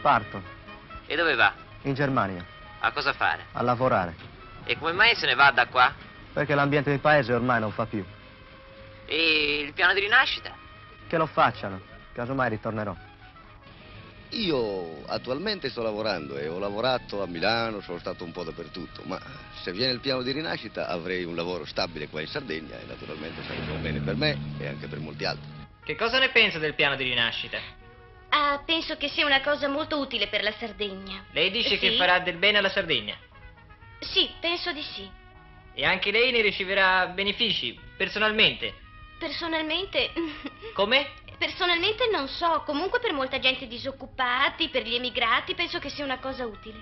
Parto. E dove va? In Germania. A cosa fare? A lavorare. E come mai se ne va da qua? Perché l'ambiente del paese ormai non fa più. E il piano di rinascita? Che lo facciano. Casomai ritornerò. Io attualmente sto lavorando e ho lavorato a Milano, sono stato un po' dappertutto, ma se viene il piano di rinascita avrei un lavoro stabile qua in Sardegna e naturalmente sarebbe bene per me e anche per molti altri. Che cosa ne pensa del piano di rinascita? Ah, penso che sia una cosa molto utile per la Sardegna. Lei dice che Sì? farà del bene alla Sardegna. Sì, penso di sì. E anche lei ne riceverà benefici, personalmente. Personalmente... Come? Personalmente non so, comunque per molta gente disoccupati, per gli emigrati, penso che sia una cosa utile.